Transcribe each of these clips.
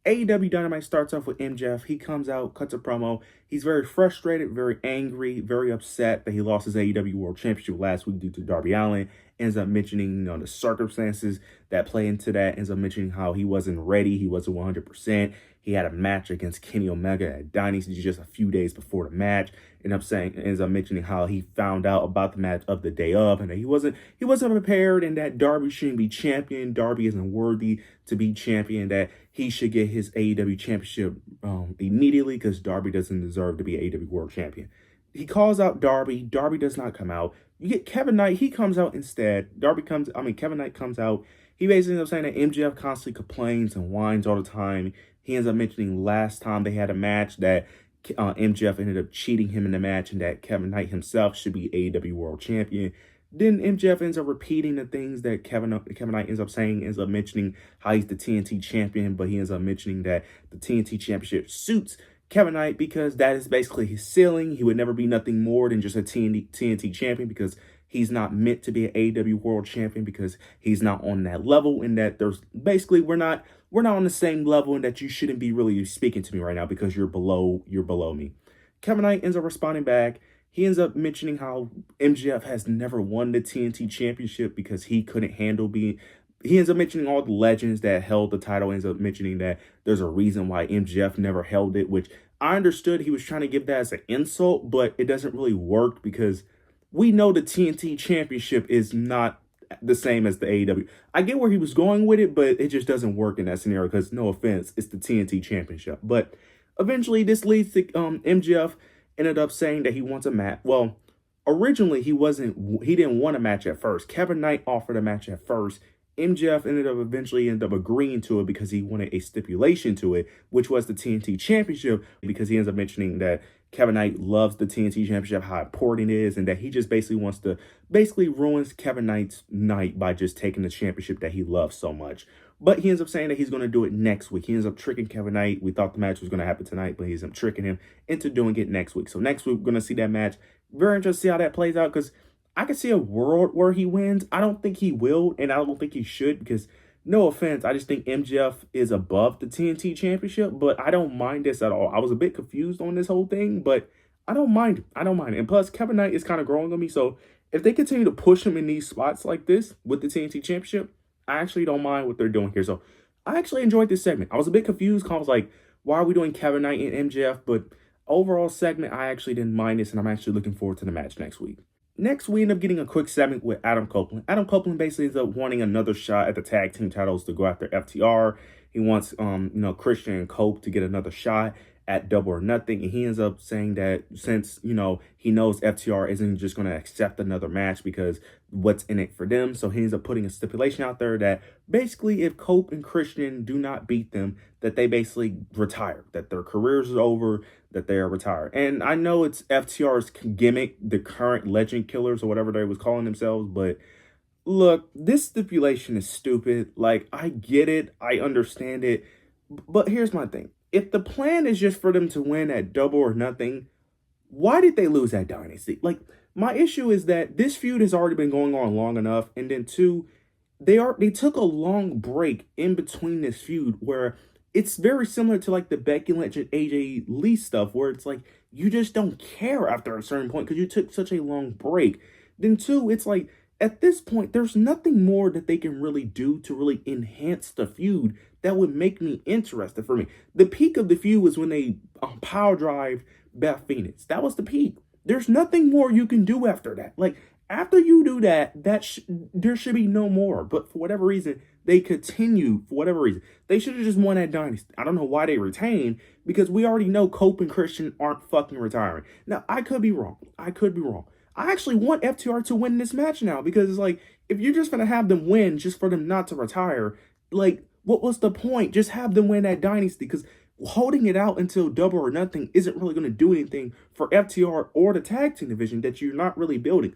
AEW Dynamite starts off with MJF. He comes out, cuts a promo. He's very frustrated, very angry, very upset that he lost his AEW World Championship last week due to Darby Allin. Ends up mentioning, the circumstances that play into that. Ends up mentioning how he wasn't ready. He wasn't 100%. He had a match against Kenny Omega at Dynasty just a few days before the match. Ends up mentioning how he found out about the match of the day of, and that he wasn't prepared, and that Darby shouldn't be champion. Darby isn't worthy to be champion. That he should get his AEW championship immediately because Darby doesn't deserve to be AEW World Champion. He calls out Darby. Darby does not come out. You get Kevin Knight. He comes out instead. Kevin Knight comes out. He basically ends up saying that MJF constantly complains and whines all the time. He ends up mentioning last time they had a match that MJF ended up cheating him in the match, and that Kevin Knight himself should be AEW World Champion. Then MJF ends up repeating the things that Kevin Knight ends up saying, ends up mentioning how he's the TNT champion, but he ends up mentioning that the TNT championship suits Kevin Knight because that is basically his ceiling. He would never be nothing more than just a TNT champion because he's not meant to be an AEW World Champion because he's not on that level, and that there's basically we're not on the same level, and that you shouldn't be really speaking to me right now because you're below me. Kevin Knight ends up responding back. He ends up mentioning how MJF has never won the TNT championship because he couldn't handle being. He ends up mentioning all the legends that held the title. Ends up mentioning that there's a reason why MJF never held it, which I understood he was trying to give that as an insult, but it doesn't really work because we know the TNT championship is not the same as the AEW. I get where he was going with it, but it just doesn't work in that scenario because, no offense, it's the TNT championship. But eventually this leads to MJF ended up saying that he wants a match. Well, originally he didn't want a match at first. Kevin Knight offered a match at first. MJF ended up agreeing to it because he wanted a stipulation to it, which was the TNT championship, because he ends up mentioning that Kevin Knight loves the TNT championship, how important it is, and that he just basically wants to ruins Kevin Knight's night by just taking the championship that he loves so much. But he ends up saying that he's going to do it next week. He ends up tricking Kevin Knight. We thought the match was going to happen tonight, but he ends up tricking him into doing it next week. So next week, we're going to see that match. Very interested to see how that plays out because I could see a world where he wins. I don't think he will, and I don't think he should because, no offense, I just think MJF is above the TNT championship, but I don't mind this at all. I was a bit confused on this whole thing, but I don't mind it. And plus, Kevin Knight is kind of growing on me, so if they continue to push him in these spots like this with the TNT championship, I actually don't mind what they're doing here. So I actually enjoyed this segment. I was a bit confused because I was like, why are we doing Kevin Knight and MJF? But overall segment, I actually didn't mind this, and I'm actually looking forward to the match next week. Next, we end up getting a quick segment with Adam Copeland. Adam Copeland basically ends up wanting another shot at the tag team titles to go after FTR. He wants, Christian and Cope to get another shot at Double or Nothing. And he ends up saying that since, he knows FTR isn't just going to accept another match because what's in it for them. So he ends up putting a stipulation out there that basically if Cope and Christian do not beat them, that they basically retire, that their careers are over, that they are retired. And I know it's FTR's gimmick, the current Legend Killers or whatever they was calling themselves, but look, this stipulation is stupid. Like, I get it, I understand it, but here's my thing. If the plan is just for them to win at Double or Nothing, why did they lose that Dynasty? Like, my issue is that this feud has already been going on long enough, and then two, they took a long break in between this feud where it's very similar to like the Becky Lynch and AJ Lee stuff, where it's like you just don't care after a certain point because you took such a long break. Then two, it's like at this point, there's nothing more that they can really do to really enhance the feud that would make me interested for me. The peak of the feud was when they power drive Beth Phoenix. That was the peak. There's nothing more you can do after that. Like, after you do that, there should be no more. But for whatever reason, they continue. For whatever reason, they should have just won that Dynasty. I don't know why they retained, because we already know Cope and Christian aren't fucking retiring. Now, I could be wrong. I actually want FTR to win this match now, because it's like, if you're just going to have them win just for them not to retire, like, what was the point? Just have them win that Dynasty, because holding it out until Double or Nothing isn't really going to do anything for FTR or the tag team division that you're not really building.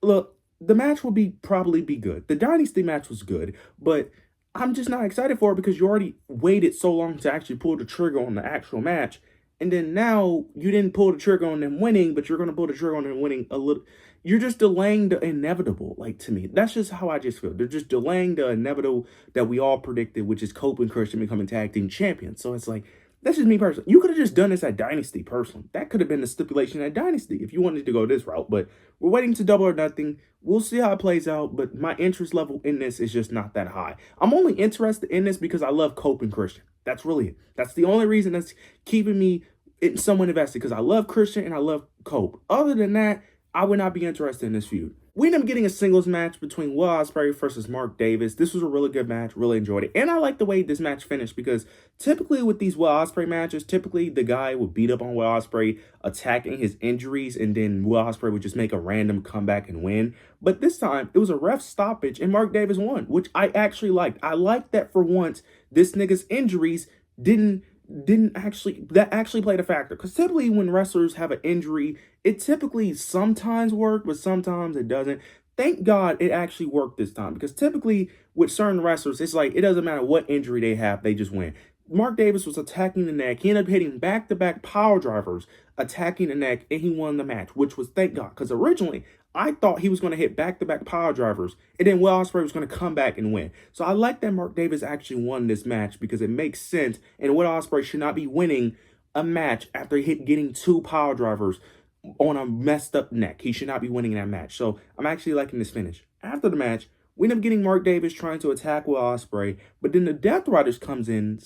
Look, the match will probably be good. The Dynasty match was good, but I'm just not excited for it because you already waited so long to actually pull the trigger on the actual match. And then now you didn't pull the trigger on them winning, but you're going to pull the trigger on them winning a little. You're just delaying the inevitable. Like, to me, that's just how I just feel. They're just delaying the inevitable that we all predicted, which is Cope and Christian becoming tag team champions. So it's like, that's just me personally. You could have just done this at Dynasty personally. That could have been the stipulation at Dynasty if you wanted to go this route. But we're waiting to Double or Nothing. We'll see how it plays out. But my interest level in this is just not that high. I'm only interested in this because I love Cope and Christian. That's really it. That's the only reason that's keeping me somewhat invested, because I love Christian and I love Cope. Other than that, I would not be interested in this feud. We ended up getting a singles match between Will Ospreay versus Mark Davis. This was a really good match. Really enjoyed it. And I like the way this match finished, because typically with these Will Ospreay matches, typically the guy would beat up on Will Ospreay, attacking his injuries, and then Will Ospreay would just make a random comeback and win. But this time, it was a ref stoppage, and Mark Davis won, which I actually liked. I liked that for once, this nigga's injuries didn't actually played a factor, because typically when wrestlers have an injury, it typically sometimes works, but sometimes it doesn't. Thank God it actually worked this time, because typically with certain wrestlers, it's like it doesn't matter what injury they have, they just win. Mark Davis was attacking the neck. He ended up hitting back-to-back power drivers, attacking the neck, and he won the match, which was thank God, because originally I thought he was going to hit back-to-back power drivers, and then Will Ospreay was going to come back and win. So I like that Mark Davis actually won this match, because it makes sense, and Will Ospreay should not be winning a match after getting 2 power drivers on a messed up neck. He should not be winning that match. So I'm actually liking this finish. After the match, we end up getting Mark Davis trying to attack Will Ospreay, but then the Death Riders comes in,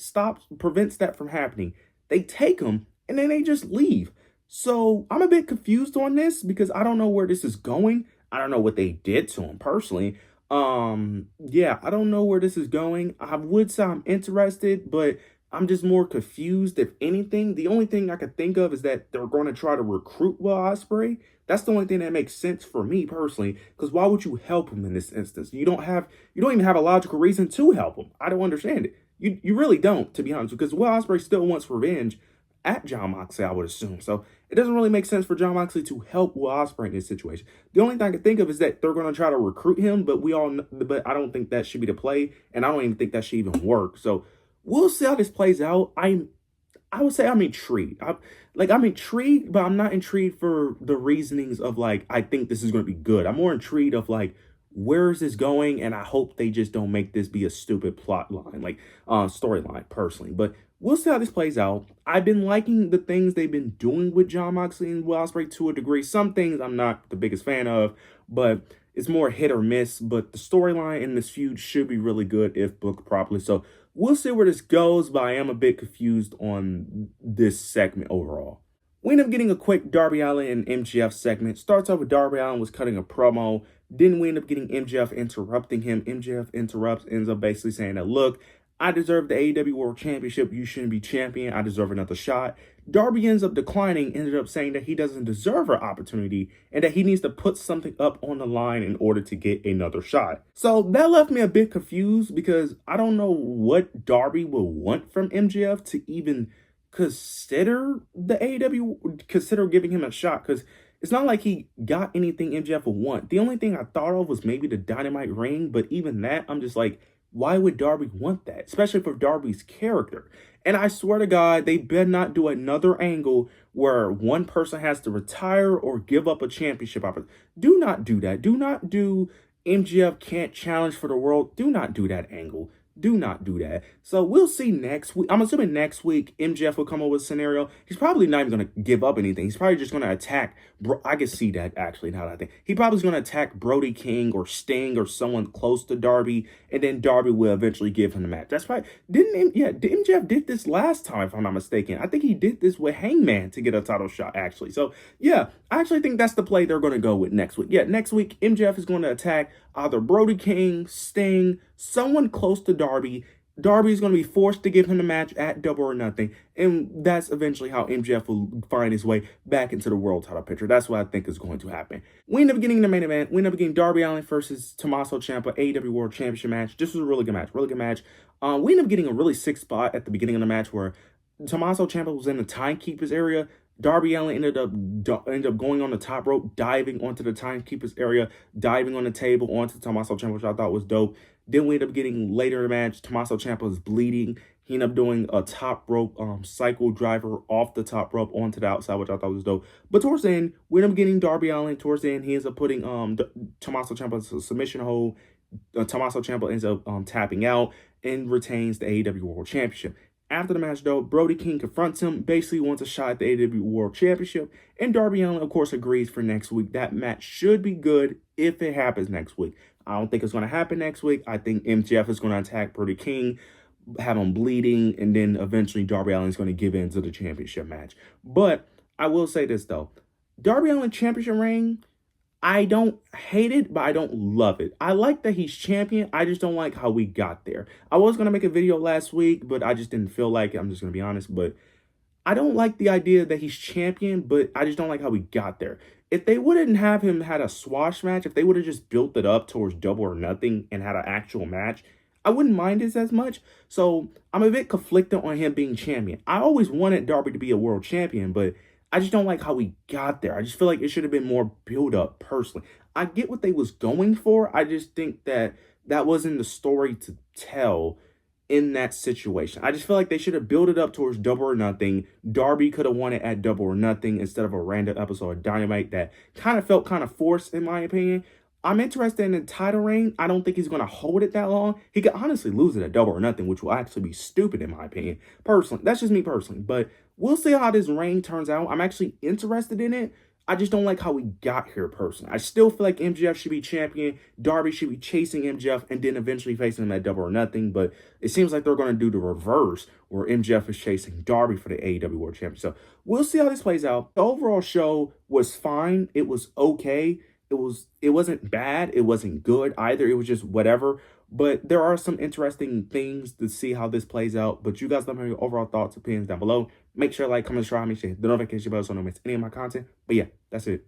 prevents that from happening. They take him, and then they just leave. So I'm a bit confused on this, because I don't know where this is going. I don't know what they did to him personally. Yeah, I don't know where this is going. I would say I'm interested, but I'm just more confused, if anything. The only thing I could think of is that they're going to try to recruit Will Ospreay. That's the only thing that makes sense for me personally, because why would you help him in this instance? You don't even have a logical reason to help him. I don't understand it. You really don't, to be honest, because Will Ospreay still wants revenge at Jon Moxley, I would assume. So it doesn't really make sense for Jon Moxley to help Will Ospreay in this situation. The only thing I can think of is that they're going to try to recruit him, but I don't think that should be the play, and I don't even think that should even work. So we'll see how this plays out. I would say I'm intrigued. I'm intrigued, but I'm not intrigued for the reasonings of, like, I think this is going to be good. I'm more intrigued of, like, where is this going? And I hope they just don't make this be a stupid plot line, like storyline personally. But we'll see how this plays out. I've been liking the things they've been doing with Jon Moxley and Will Ospreay to a degree. Some things I'm not the biggest fan of, but it's more hit or miss. But the storyline in this feud should be really good if booked properly. So we'll see where this goes, but I am a bit confused on this segment overall. We end up getting a quick Darby Allin and MJF segment. Starts off with Darby Allin was cutting a promo. Then we end up getting MJF interrupting him. MJF interrupts, ends up basically saying that, look, I deserve the AEW World Championship. You shouldn't be champion. I deserve another shot. Darby ends up declining, ended up saying that he doesn't deserve an opportunity and that he needs to put something up on the line in order to get another shot. So that left me a bit confused, because I don't know what Darby will want from MJF to even consider the AEW, consider giving him a shot, because it's not like he got anything MJF would want. The only thing I thought of was maybe the Dynamite ring, but even that, I'm just like, why would Darby want that? Especially for Darby's character. And I swear to God, they better not do another angle where one person has to retire or give up a championship opportunity. Do not do that. Do not do MJF can't challenge for the world. Do not do that angle. Do not do that. So we'll see next week. I'm assuming next week MJF will come up with a scenario. He's probably not even going to give up anything. He's probably just going to attack. I can see that, actually, now that I think. He probably is going to attack Brody King or Sting or someone close to Darby, and then Darby will eventually give him the match. That's right. MJF did this last time, if I'm not mistaken. I think he did this with Hangman to get a title shot, actually. So, yeah, I actually think that's the play they're going to go with next week. Yeah, next week, MJF is going to attack either Brody King, Sting, someone close to Darby. Darby is going to be forced to give him the match at Double or Nothing, and that's eventually how MJF will find his way back into the world title picture. That's what I think is going to happen. We end up getting the main event. We end up getting Darby Allin versus Tommaso Ciampa, AEW World Championship match. This was a really good match, We end up getting a really sick spot at the beginning of the match where Tommaso Ciampa was in the timekeeper's area. Darby Allin ended up going on the top rope, diving onto the timekeeper's area, diving on the table onto Tommaso Ciampa, which I thought was dope. Then we ended up getting later in the match, Tommaso Ciampa is bleeding. He ended up doing a top rope cycle driver off the top rope onto the outside, which I thought was dope. But towards the end, we ended up getting Darby Allin. Towards the end, he ends up putting Tommaso Ciampa's submission hold. Tommaso Ciampa ends up tapping out and retains the AEW World Championship. After the match, though, Brody King confronts him, basically wants a shot at the AEW World Championship, and Darby Allin, of course, agrees for next week. That match should be good if it happens next week. I don't think it's going to happen next week. I think MJF is going to attack Brody King, have him bleeding, and then eventually Darby Allin is going to give in to the championship match. But I will say this, though. Darby Allin championship reign, I don't hate it, but I don't love it. I like that he's champion. I just don't like how we got there. I was going to make a video last week, but I just didn't feel like it. I'm just going to be honest. But I don't like the idea that he's champion, but I just don't like how we got there. If they wouldn't have him had a squash match, if they would have just built it up towards Double or Nothing and had an actual match, I wouldn't mind this as much. So I'm a bit conflicted on him being champion. I always wanted Darby to be a world champion, but I just don't like how we got there. I just feel like it should have been more build up personally. I get what they was going for. I just think that that wasn't the story to tell in that situation. I just feel like they should have built it up towards Double or Nothing. Darby could have won it at Double or Nothing instead of a random episode of Dynamite that kind of felt kind of forced in my opinion. I'm interested in the title reign. I don't think he's going to hold it that long. He could honestly lose it at Double or Nothing, which will actually be stupid in my opinion. Personally, that's just me personally. But we'll see how this reign turns out. I'm actually interested in it. I just don't like how we got here personally. I still feel like MJF should be champion. Darby should be chasing MJF and then eventually facing him at Double or Nothing. But it seems like they're going to do the reverse where MJF is chasing Darby for the AEW World Championship. So we'll see how this plays out. The overall show was fine. It was okay. It wasn't bad. It wasn't good either. It was just whatever. But there are some interesting things to see how this plays out. But you guys let me know your overall thoughts, opinions down below. Make sure to like, comment, subscribe, make sure to hit the notification bell so you don't miss any of my content. But yeah, that's it.